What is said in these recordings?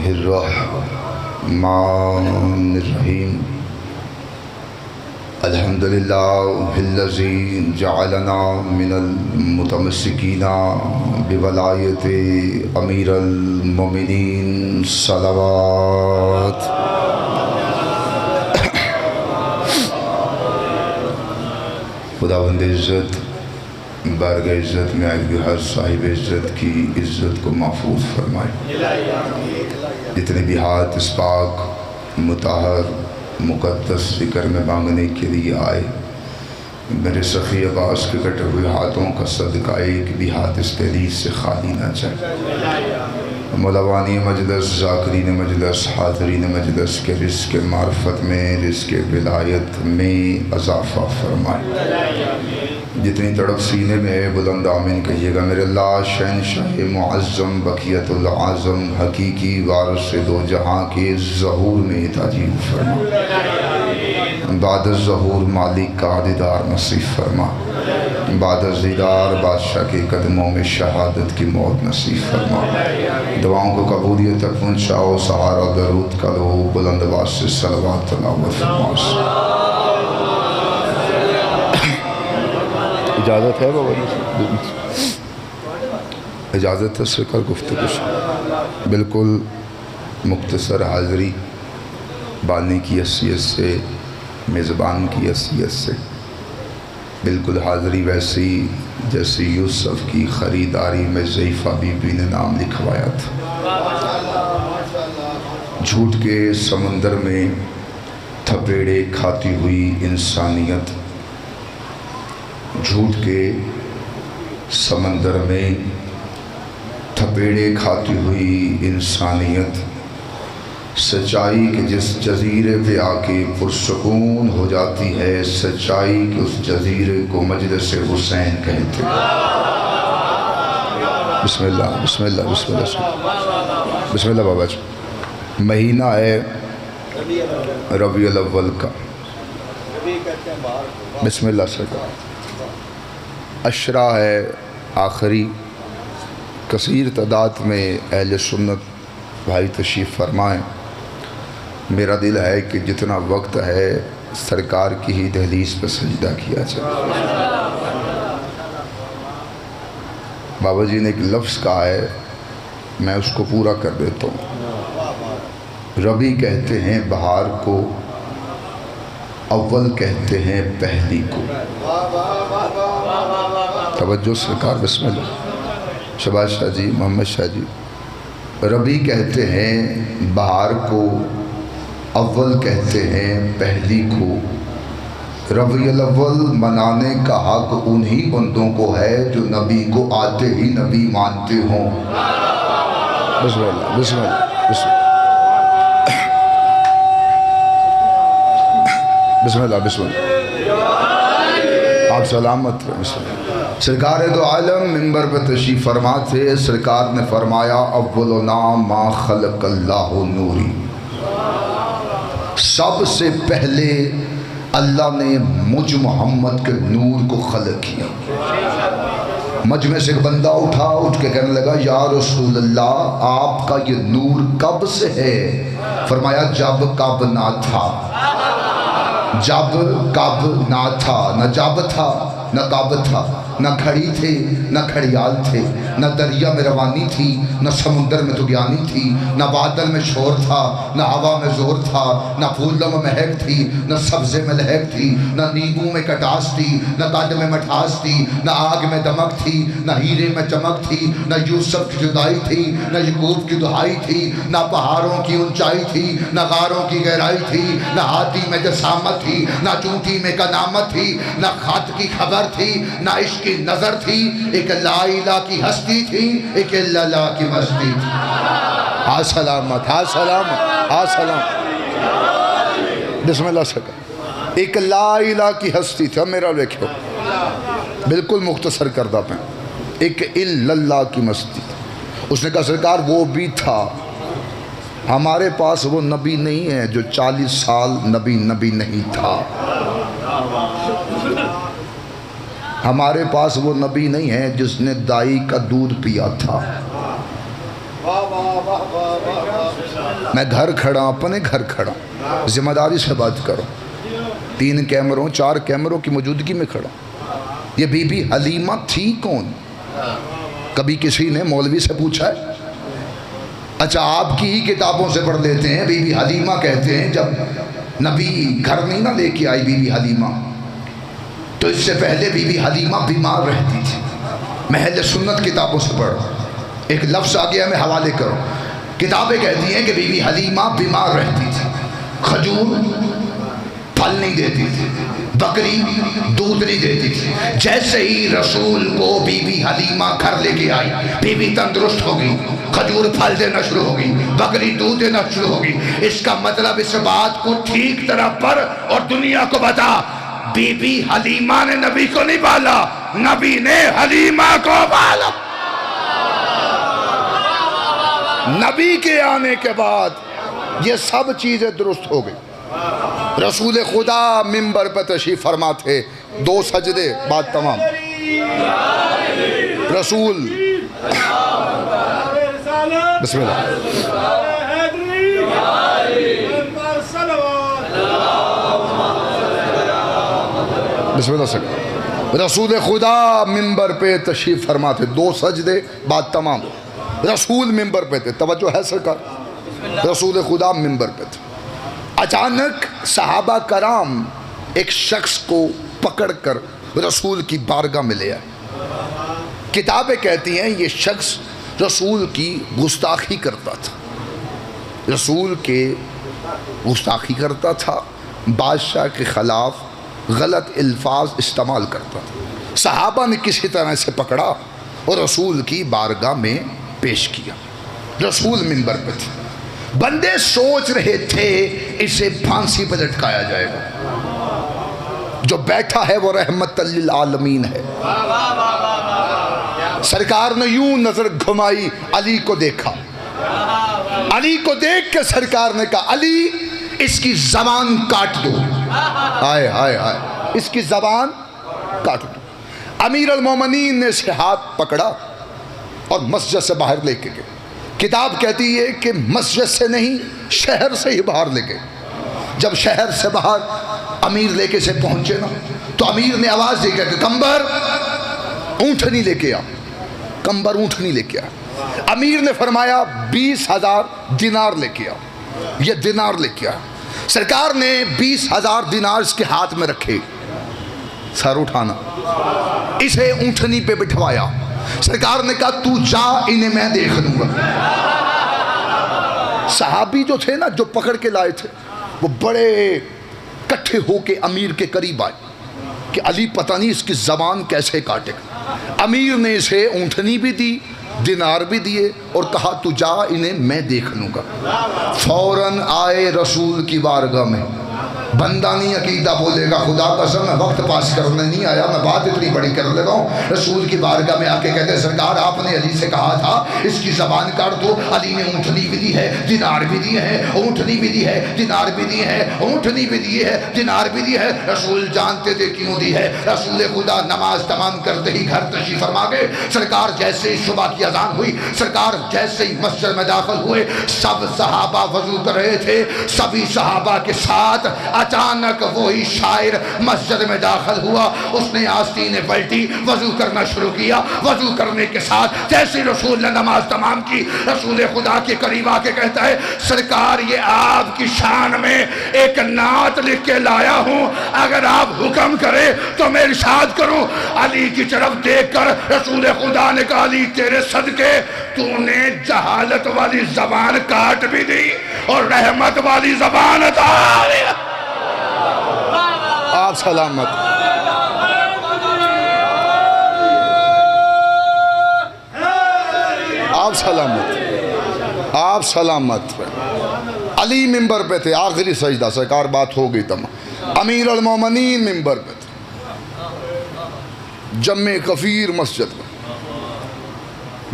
الرحمن الرحیم الحمدللہ الذی جعلنا من المتمسکین بولایت امیر المومنین صلوات خداوند عزت بارگاہ عزت میں آئے ہوئے ہر صاحب عزت کی عزت کو محفوظ فرمائے۔ جتنے بھی ہاتھ اس پاک مطہر مقدس ذکر میں مانگنے کے لیے آئے، میرے سخی عباس کے کٹے ہوئے ہاتھوں کا صدقہ ایک بھی ہاتھ اس دہلیز سے خالی نہ جائے۔ مولوانی مجلس، ذاکرین مجلس، حاضرین مجلس کے رزق معرفت میں، رزق ولایت میں اضافہ فرمائے۔ جتنی تڑپ سینے میں ہے بلند آمین کہیے گا۔ میرے اللہ شہنشاہ معظم بقیت العظم حقیقی وارث دو جہاں کے ظہور میں تاجیل فرما، بعد الظہور مالک کا دیدار نصیب فرما، بعد الزیدار بادشاہ کے قدموں میں شہادت کی موت نصیب فرما۔ دعاؤں کو قبولیت تک پہنچاؤ، سہارا درود کا لو، بلند آواز سے صلوات تلاوت فرما۔ اجازت ہے بابا جی؟ اجازت ہے سرکار گفتگو سے؟ بالکل مختصر حاضری، بانی کی حیثیت سے، میزبان کی حیثیت سے، بالکل حاضری ویسی جیسے یوسف کی خریداری میں ضعیفہ بی بی نے نام لکھوایا تھا۔ جھوٹ کے سمندر میں تھپیڑے کھاتی ہوئی انسانیت، جھوٹ کے سمندر میں تھپیڑے کھاتی ہوئی انسانیت، سچائی کے جس جزیرے پہ آ کے پرسکون ہو جاتی ہے، سچائی کے اس جزیرے کو مجلس حسین کہتے ہیں۔ بسم اللہ بسم اللہ بسم اللہ بسم اللہ بابا جی۔ مہینہ ہے ربیع الاول کا، بسم اللہ سرکار۔ عشرہ ہے آخری، کثیر تعداد میں اہل سنت بھائی تشریف فرمائیں۔ میرا دل ہے کہ جتنا وقت ہے سرکار کی ہی دہلیز پہ سجدہ کیا جائے۔ بابا جی نے ایک لفظ کہا ہے، میں اس کو پورا کر دیتا ہوں۔ ربی کہتے ہیں بہار کو، اول کہتے ہیں پہلی کو۔ توجہ سرکار، بسم اللہ۔ شباز شاہ جی، محمد شاہ جی۔ ربی کہتے ہیں بہار کو، اول کہتے ہیں پہلی کو۔ ربیع الاول منانے کا حق انہی بندوں کو ہے جو نبی کو آتے ہی نبی مانتے ہوں۔ بسم اللہ بسم اللہ بسم اللہ بسم اللہ بسم اللہ۔ آپ سلامت رہیں۔ بسم اللہ۔ سرکار دو عالم منبر پر تشریف فرما تھے، سرکار نے فرمایا اولنا ما خلق اللہ نوری، سب سے پہلے اللہ نے مجھ محمد کے نور کو خلق کیا۔ مجھ میں سے ایک بندہ اٹھ کے کہنے لگا یا رسول اللہ آپ کا یہ نور کب سے ہے؟ فرمایا جب کعب نہ تھا، جب کعب نہ تھا، نہ جب تھا نہ کعب تھا، نہ گھڑی تھے نہ گھڑیال تھے، نہ دریا میں روانی تھی نہ سمندر میں طغیانی تھی، نہ بادل میں شور تھا نہ ہوا میں زور تھا، نہ پھولوں میں مہک تھی نہ سبزے میں لہک تھی، نہ نیبو میں کٹاس تھی نہ کاٹ میں مٹھاس تھی، نہ آگ میں دمک تھی نہ ہیرے میں چمک تھی، نہ یوسف کی جدائی تھی نہ یعقوب کی دہائی تھی، نہ پہاڑوں کی اونچائی تھی نہ غاروں کی گہرائی تھی، نہ ہاتھی میں جسامت تھی نہ چونٹی میں قدامت تھی، نہ خط کی خبر تھی نہ عشق کی نظر تھی، ایک لا الہ کی ہستی تھی، ایک اللہ کی مستی تھی۔ ہاں سلامت ہاں سلامت ہاں سلامت۔ بسم اللہ سکا۔ ایک لا الہ کی ہستی تھی۔ اب میرا لکھو بالکل مختصر کردہ پہ، ایک اللہ کی مستی تھی۔ اس نے کہا سرکار وہ بھی تھا، ہمارے پاس وہ نبی نہیں ہے جو 40 سال نبی نہیں تھا، ہمارے پاس وہ نبی نہیں ہے جس نے دائی کا دودھ پیا تھا، میں گھر کھڑا اپنے گھر کھڑا، ذمہ داری سے بات کرو، 3 کیمروں 4 کیمروں کی موجودگی میں کھڑا۔ یہ بی بی حلیمہ تھی کون؟ کبھی کسی نے مولوی سے پوچھا ہے؟ اچھا آپ کی ہی کتابوں سے پڑھ لیتے ہیں، بی بی حلیمہ کہتے ہیں جب نبی گھر نہیں نہ لے کے آئی بی بی حلیمہ، تو اس سے پہلے بی بی حلیمہ بیمار رہتی تھی۔ محل سنت کتابوں سے پڑھو، ایک لفظ آ گیا میں حوالے کرو، کتابیں کہتی ہیں کہ بی بی حلیمہ بیمار رہتی تھی، کھجور پھل نہیں دیتی تھی، بکری دودھ نہیں دیتی تھی۔ جیسے ہی رسول کو بی بی حلیمہ گھر لے کے آئی، بی بی تندرست ہو گئی، کھجور پھل دینا شروع ہو گئی، بکری دودھ دینا شروع ہو گئی۔ اس کا مطلب اس بات کو ٹھیک طرح پر اور دنیا کو بتا، بی بی حلیمہ نے نبی کو نہیں پالا، نبی نے حلیمہ کو پالا۔ نبی کے آنے کے بعد یہ سب چیزیں درست ہو گئی۔ رسول خدا منبر پر تشریف فرما تھے، 2 سجدے بات تمام۔ رسول بسم اللہ بسم اللہ سکتا۔ رسول خدا منبر پہ تشریف فرما تھے، 2 سجدے بات تمام۔ رسول منبر پہ تھے، توجہ ہے سرکار، رسول خدا منبر پہ تھے۔ اچانک صحابہ کرام ایک شخص کو پکڑ کر رسول کی بارگاہ میں لے آئے۔ کتابیں کہتی ہیں یہ شخص رسول کی گستاخی کرتا تھا، رسول کے گستاخی کرتا تھا، بادشاہ کے خلاف غلط الفاظ استعمال کرتا تھا۔ صحابہ نے کسی طرح سے پکڑا اور رسول کی بارگاہ میں پیش کیا۔ رسول منبر پہ تھے، بندے سوچ رہے تھے اسے پھانسی پہ لٹکایا جائے گا، جو بیٹھا ہے وہ رحمت للعالمین ہے۔ سرکار نے یوں نظر گھمائی، علی کو دیکھا، علی کو دیکھ کے سرکار نے کہا علی اس کی زبان کاٹ دو، آئے آئے آئے اس کی زبان کاٹ دو۔ امیر المومنین نے اسے ہاتھ پکڑا اور مسجد سے باہر لے کے گئے۔ کتاب کہتی ہے کہ مسجد سے نہیں شہر سے ہی باہر لے گئے۔ جب شہر سے باہر امیر لے کے سے پہنچے نا تو امیر نے آواز دی کہ کمبر اونٹنی لے کے آ، کمبر اونٹنی لے کے آ۔ امیر نے فرمایا 20,000 دینار لے کے آ، یہ دینار لے کے آ۔ سرکار نے 20,000 دینار اس کے ہاتھ میں رکھے، سر اٹھانا، اسے اونٹنی پہ بٹھوایا۔ سرکار نے کہا تو جا، انہیں میں دیکھ لوں گا۔ صحابی جو تھے نا جو پکڑ کے لائے تھے وہ بڑے کٹھے ہو کے امیر کے قریب آئے کہ علی پتہ نہیں اس کی زبان کیسے کاٹے گا۔ امیر نے اسے اونٹنی بھی دی، دینار بھی دیے اور کہا تو جا، انہیں میں دیکھ لوں گا۔ فوراً آئے رسول کی بارگاہ میں۔ بندہ نہیں عقیدہ بولے گا خدا قسم میں وقت پاس کرنے نہیں آیا، میں بات اتنی بڑی کر لگا ہوں۔ رسول کی بارگاہ میں آ کے کہتے ہیں سرکار آپ نے علی سے کہا تھا اس کی زبان کاٹ دو۔ علی نے اونٹنی بھی دی ہے، دینار بھی دیے ہیں، اونٹنی بھی دی ہے، دینار بھی دیے ہیں، اونٹنی بھی دی ہے، دینار بھی دی ہے۔ رسول جانتے تھے کیوں دی ہے۔ رسول خدا نماز تمام کرتے ہی گھر تشریف فرما گئے۔ سرکار جیسے ہی صبح کی اذان ہوئی، سرکار جیسے ہی مسجد میں داخل ہوئے، سب صحابہ وضو کر رہے تھے۔ سبھی صحابہ کے ساتھ اچانک وہی شاعر مسجد میں داخل ہوا، اس نے آستین پلٹی، وضو کرنا شروع کیا۔ وضو کرنے کے ساتھ جیسے رسول نے نماز تمام کی، رسول خدا کے قریب آ کے کہتا ہے سرکار یہ آپ کی شان میں ایک نعت لکھ کے لایا ہوں، اگر آپ حکم کرے تو میں ارشاد کروں۔ علی کی طرف دیکھ کر رسول خدا نے کہا علی تیرے صدقے تو نے جہالت والی زبان کاٹ بھی دی اور رحمت والی زبان عطا دی۔ آپ سلامت، آپ سلامت، آپ سلامت۔ علی منبر پہ تھے، آخری سجدہ، سرکار بات ہو گئی تمام۔ امیر المومنین منبر پہ تھے، جمع کثیر مسجد میں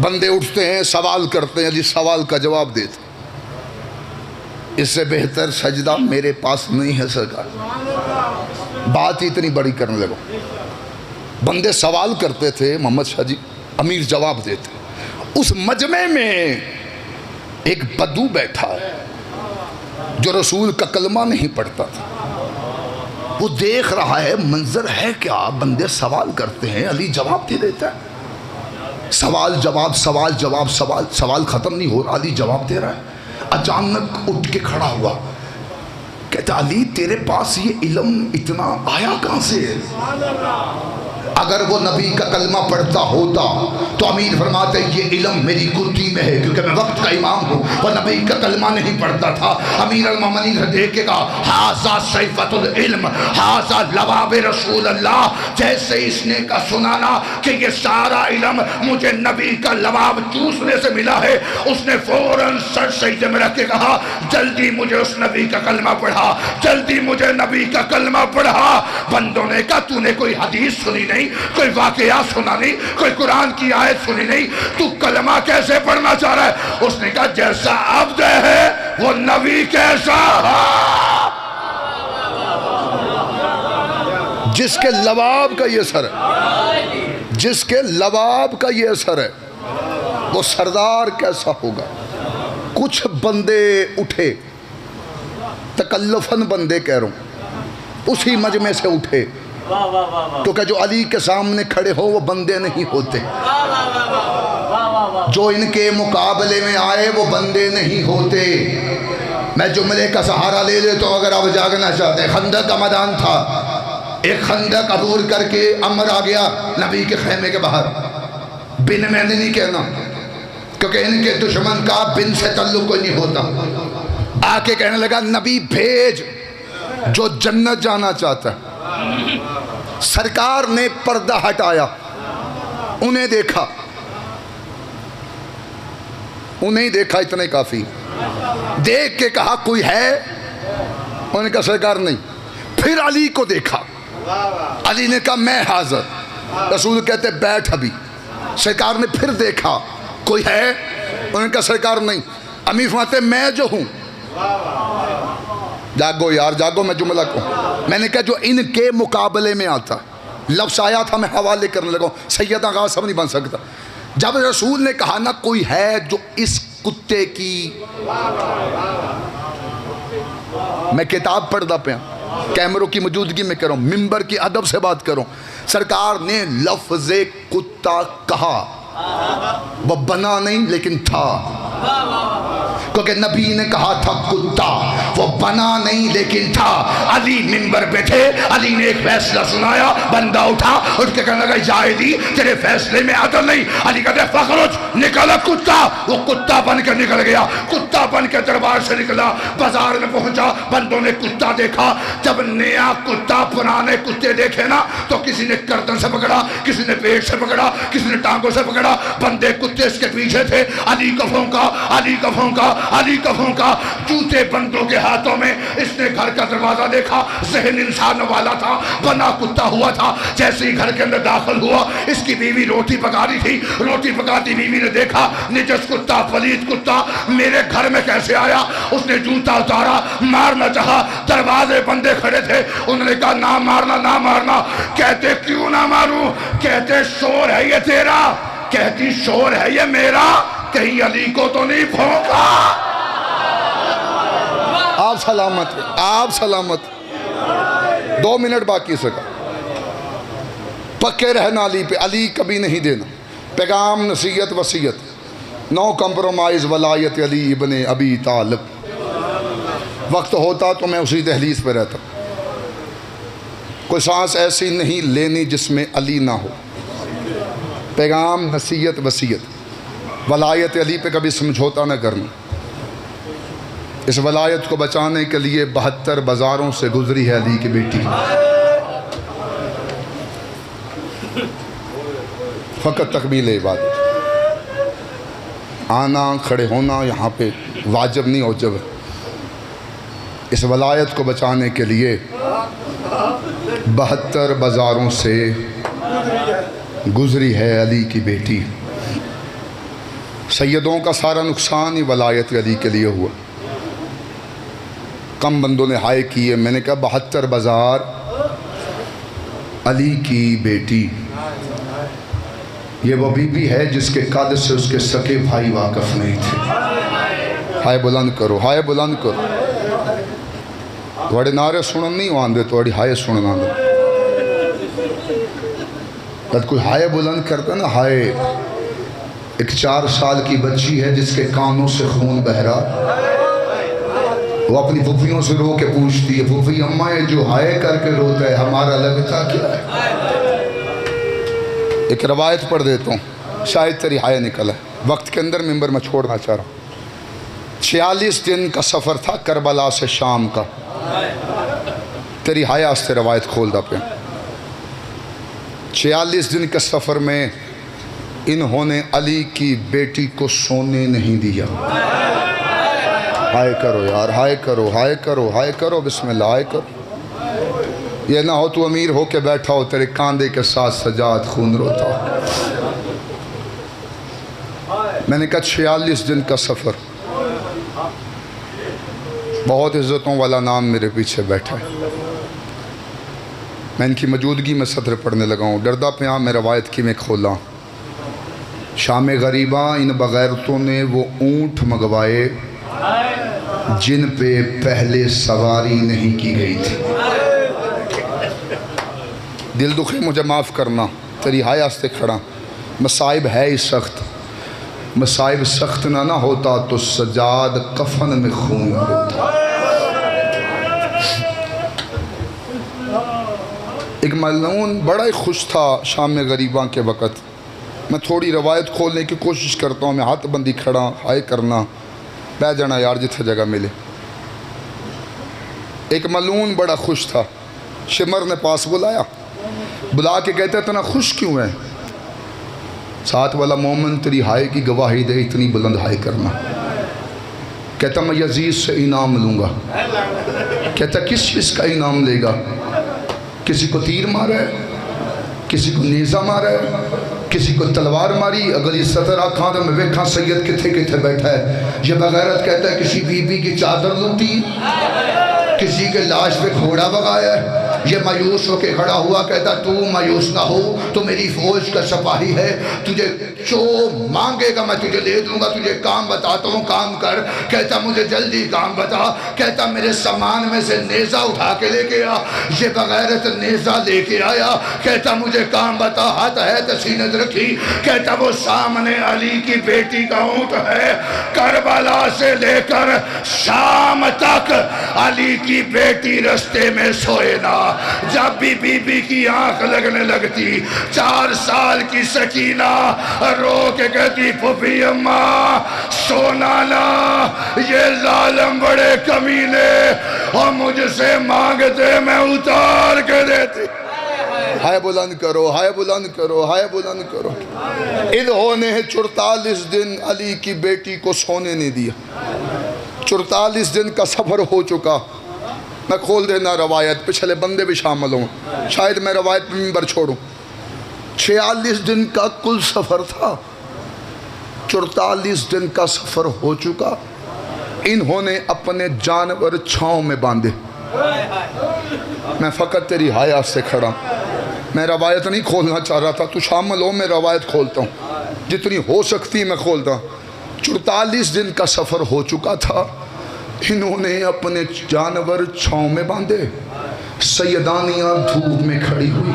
بندے اٹھتے ہیں، سوال کرتے ہیں، علی سوال کا جواب دیتے، اس سے بہتر سجدہ میرے پاس نہیں ہے سرکار۔ بات اتنی بڑی کرنے لگو، بندے سوال کرتے تھے محمد شاہ جی، امیر جواب دیتے۔ اس مجمع میں ایک بدو بیٹھا ہے جو رسول کا کلمہ نہیں پڑھتا تھا، وہ دیکھ رہا ہے منظر ہے کیا، بندے سوال کرتے ہیں، علی جواب دے دیتا ہے، سوال جواب سوال جواب سوال ختم نہیں ہو رہا، علی جواب دے رہا ہے۔ اچانک اٹھ کے کھڑا ہوا، کہتا علی تیرے پاس یہ علم اتنا آیا کہاں سے ہے؟ اگر وہ نبی کا کلمہ پڑھتا ہوتا تو امیر فرماتے یہ علم میری گردی میں ہے کیونکہ میں وقت کا امام ہوں، وہ نبی کا کلمہ نہیں پڑھتا تھا۔ امیر المومنین نے دیکھ کے کہا ھذا سیفۃ العلم ھذا لباب رسول اللہ، جیسے اس نے کا سنانا کہ یہ سارا علم مجھے نبی کا لباب چوسنے سے ملا ہے، اس نے فوراً سر سجدے میں رکھ کے کہا جلدی مجھے اس نبی کا کلمہ پڑھا، جلدی مجھے نبی کا کلمہ پڑھا۔ بندوں نے کہا تو نے کوئی حدیث سنی نہیں، کوئی واقعہ سنا نہیں، کوئی قرآن کی آیت سنی نہیں، تو کلمہ کیسے پڑھنا چاہ رہا ہے؟ اس نے کہا جیسا عبد ہے وہ نبی کیسا ہے، جس کے لباب کا یہ اثر ہے، جس کے لباب کا یہ اثر ہے وہ سردار کیسا ہوگا۔ کچھ بندے اٹھے، تکلفاً بندے کہہ رہا ہوں، اسی مجمع سے اٹھے، کیونکہ جو علی کے سامنے کھڑے ہو وہ بندے نہیں ہوتے، جو ان کے مقابلے میں آئے وہ بندے نہیں ہوتے۔ میں جملے کا سہارا لے لیتا ہوں اگر آپ جاگنا چاہتے ہیں۔ خندق کا میدان تھا، ایک خندق عبور کر کے عمر آ گیا نبی کے خیمے کے باہر، بن میں نہیں کہنا کیونکہ ان کے دشمن کا بن سے تعلق کوئی نہیں ہوتا۔ آ کے کہنے لگا نبی بھیج جو جنت جانا چاہتا ہے۔ سرکار نے پردہ ہٹایا، انہیں دیکھا، انہیں دیکھا اتنے کافی، دیکھ کے کہا کوئی ہے؟ انہوں نے کہا سرکار نہیں۔ پھر علی کو دیکھا، علی نے کہا میں حاضر۔ رسول کہتے بیٹھ ابھی۔ سرکار نے پھر دیکھا کوئی ہے؟ انہوں نے کہا سرکار نہیں۔ امیر فرماتے میں جو ہوں، جاگو یار جاگو، میں جملہ کہوں، میں نے کہا جو ان کے مقابلے میں آتا، لفظ آیا تھا میں حوالے کرنے لگا، سید آغا صاحب نہیں بن سکتا۔ جب رسول نے کہا نا کوئی ہے جو اس کتے کی، میں کتاب پڑھتا پیا، کیمروں کی موجودگی میں کروں، ممبر کی ادب سے بات کروں، سرکار نے لفظ کتا کہا، وہ بنا نہیں لیکن تھا، کیونکہ نبی نے کہا تھا کتا، وہ بنا نہیں لیکن تھا۔ علی منبر پہ تھے، علی نے ایک فیصلہ سنایا، بندہ اٹھا اٹھ کے کہنے لگا یا علی تیرے فیصلے میں عدل نہیں۔ علی کہتے فخرج نکلا کتا، وہ کتا بن کے نکل گیا، کتا بن کے دربار سے نکلا، بازار میں پہنچا، بندوں نے کتا دیکھا۔ جب نیا کتا پرانے کتے دیکھے نا تو کسی نے گردن سے پکڑا، کسی نے پیٹ سے پکڑا، کسی نے ٹانگوں سے پکڑا، بندے کتے اس کے پیچھے تھے۔ علی کو پھونکا، علی کو پھونکا، علی کو پھونکا، جوتے بندوں کے ہاتھوں میں۔ اس نے گھر کا دروازہ دیکھا، ذہن انسان والا تھا، بنا کتا ہوا تھا۔ جیسے ہی گھر کے اندر داخل ہوا، اس کی بیوی روٹی پکا رہی تھی، روٹی پکاتی بیوی نے دیکھا نجس کتا، پلید کتا میرے گھر میں کیسے آیا؟ اس نے جوتا اتارا، مارنا چاہا، دروازے بندے کھڑے تھے، انہوں نے کہا نہ مارنا نہ مارنا۔ کہتے کیوں نہ ماروں؟ کہتے شور ہے یہ تیرا، کہتی شور ہے یہ میرا، کہیں علی کو تو نہیں پھونکا؟ آپ سلامت، آپ سلامت۔ 2 منٹ باقی سکا، پکے رہنا علی پہ، علی کبھی نہیں دینا۔ پیغام نصیحت وصیت، نو کمپرومائز، ولایت علی ابن ابی طالب۔ وقت ہوتا تو میں اسی دہلیز پہ رہتا، کوئی سانس ایسی نہیں لینی جس میں علی نہ ہو۔ پیغام نصیحت وصیت، ولایت علی پہ کبھی سمجھوتا نہ کرنا۔ اس ولایت کو بچانے کے لیے 72 بازاروں سے گزری ہے علی کی بیٹی، فقط تکمیل عبادت، آنا کھڑے ہونا یہاں پہ واجب نہیں اوجب ہے۔ اس ولایت کو بچانے کے لیے 72 بازاروں سے گزری ہے علی کی بیٹی۔ سیدوں کا سارا نقصان ہی ولایت علی کے لیے ہوا، کم بندوں نے ہائے کیے۔ میں نے کہا 72 بازار علی کی بیٹی، یہ وہ بی بی ہے جس کے قد سے اس کے سکے بھائی واقف نہیں تھے۔ ہائے بلند کرو، ہائے بلند کرو. تھوڑے نعرے سنن نہیں آندے، تھوڑی ہائے سنن آندے. جب کوئی ہائے بلند کرتا نا، ہائے. ایک 4 سال کی بچی ہے جس کے کانوں سے خون بہ رہا، وہ اپنی پھوپھیوں سے رو کے پوچھتی ہے، پھوپھی اماں یہ جو ہائے کر کے روتا ہے ہمارا لگتا کیا ہے؟ ایک روایت پڑھ دیتا ہوں، شاید تیری ہائے نکل ہے. وقت کے اندر ممبر میں چھوڑنا چاہ رہا ہوں. 46 دن کا سفر تھا کربلا سے شام کا. تیری ہائے آستے روایت کھول دا پہ. 46 دن کے سفر میں انہوں نے علی کی بیٹی کو سونے نہیں دیا. ہائے کرو یار، ہائے کرو، ہائے کرو، ہائے کرو، بسم اللہ، ہائے کرو. یہ نہ ہو تو امیر ہو کے بیٹھا ہو، تیرے کاندھے کے ساتھ سجاد خون روتا ہو. میں نے کہا 46 دن کا سفر. بہت عزتوں والا نام میرے پیچھے بیٹھا ہے. میں ان کی موجودگی میں صدر پڑھنے لگا ہوں. ڈردہ پہ میں روایت کی میں کھولا. شام غریباں ان بغیرتوں نے وہ اونٹ منگوائے جن پہ پہلے سواری نہیں کی گئی تھی. دل دکھے مجھے معاف کرنا، تیری ہائے آستے کھڑا. مصائب ہے ہی سخت. مصائب سخت نہ ہوتا تو سجاد کفن میں خون نہ ہوتا. ایک ملعون بڑا ہی خوش تھا شام غریباں کے وقت. میں تھوڑی روایت کھولنے کی کوشش کرتا ہوں. میں ہاتھ بندی کھڑا، ہائے کرنا، بہ جانا یار جتھے جگہ ملے. ایک ملعون بڑا خوش تھا. شمر نے پاس بلایا، بلا کے کہتے اتنا خوش کیوں ہے؟ ساتھ والا مومن تیری ہائے کی گواہی دے، اتنی بلند ہائے کرنا. کہتا میں یزید سے انعام لوں گا. کہتا کس چیز کا انعام لے گا؟ کسی کو تیر مارا ہے، کسی کو نیزہ مارا ہے، کسی کو تلوار ماری. اگر یہ سطر آکھاں تو میں ویکھاں سید کتھے کتھے بیٹھا ہے. یہ بغیرت کہتا ہے کسی بی بی کی چادر لوٹی، کسی کے لاش پہ گھوڑا بگایا ہے. یہ مایوس ہو کے کھڑا ہوا، کہتا تو مایوس نہ ہو، تو میری فوج کا سپاہی ہے، تجھے جو مانگے گا میں تجھے دے دوں گا. تجھے کام بتاتا ہوں، کام کر. کہتا مجھے جلدی کام بتا. کہتا میرے سامان میں سے نیزہ اٹھا کے لے کے آ. یہ بغیرت نیزہ لے کے آیا. کہتا مجھے کام بتا. ہاتھ ہے تو سینت رکھی. کہتا وہ سامنے علی کی بیٹی کا اونٹ ہے. کربلا سے لے کر شام تک علی کی بیٹی رستے میں سوئے نہ. جب بھی بی بی کی آنکھ لگنے لگتی، 4 سال کی سکینہ رو کے کہتی پھوپھی اماں سونا نا، یہ ظالم بڑے کمینے اور مجھ سے مانگتے میں اتار کے دیتی. ہائے بلند کرو، ہائے بلند کرو، ہائے بلند کرو. انہوں نے 44 دن علی کی بیٹی کو سونے نہیں دیا. 44 دن کا سفر ہو چکا. میں کھول دینا روایت، پچھلے بندے بھی شامل ہوں، شاید میں روایت پہ ممبر چھوڑوں. 46 دن کا کل سفر تھا. 44 دن کا سفر ہو چکا. انہوں نے اپنے جانور چھاؤں میں باندھے. میں فقط تیری حیا سے کھڑا. میں روایت نہیں کھولنا چاہ رہا تھا، تو شامل ہو، میں روایت کھولتا ہوں جتنی ہو سکتی میں کھولتا ہوں. 44 دن کا سفر ہو چکا تھا. انہوں نے اپنے جانور چھاؤں میں باندھے. سیدانیاں دھوپ میں کھڑی ہوئی.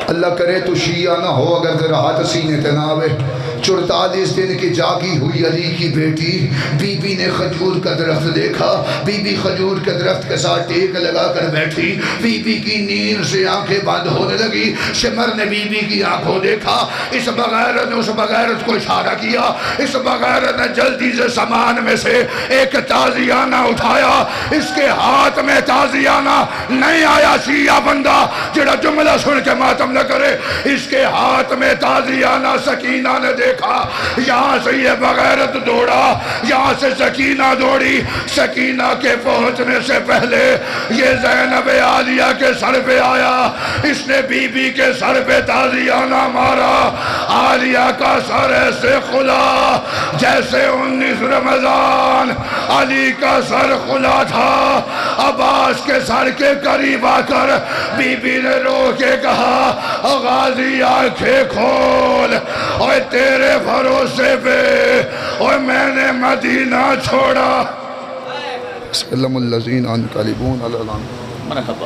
اللہ کرے تو شیعہ نہ ہو اگر ذرا ہاتھ سینے تے نہ آوے. 44 دن کی جاگی ہوئی علی کی بیٹی. بی بی نے خجور کا درخت دیکھا. بی بی خجور کے درخت کے ساتھ ٹیک لگا کر بیٹھی. بی بی کی نیند سے آنکھیں بند ہونے لگی. شمر نے بی بی کی آنکھوں دیکھا. اس بغیرت نے اس بغیرت کو اشارہ کیا. اس بغیرت نے جلدی سے سامان میں سے ایک تازیانہ اٹھایا. اس کے ہاتھ میں تازیانہ نہیں آیا. شیعہ بندہ جڑا جملہ سن کے ماتم نہ کرے. اس کے ہاتھ میں تازیانہ سکینہ نے دیکھا. یہاں سے یہ بغیرت دوڑا، یہاں سے سکینہ دوڑی. سکینہ کے پہنچنے سے پہلے یہ زینب عالیہ کے سر پہ آیا. اس نے بی بی کے سر پہ تازیانہ مارا. عالیہ کا سر ایسے کھلا جیسے 19 رمضان علی کا سر کھلا تھا. عباس کے سر کے قریب آ کر بی بی نے رو کے کہا غازی آنکھیں کھول، اور تیرے بھروسے پہ اور میں نے مدینہ چھوڑا۔ سلم الذین انقلبون علی الانقلاب۔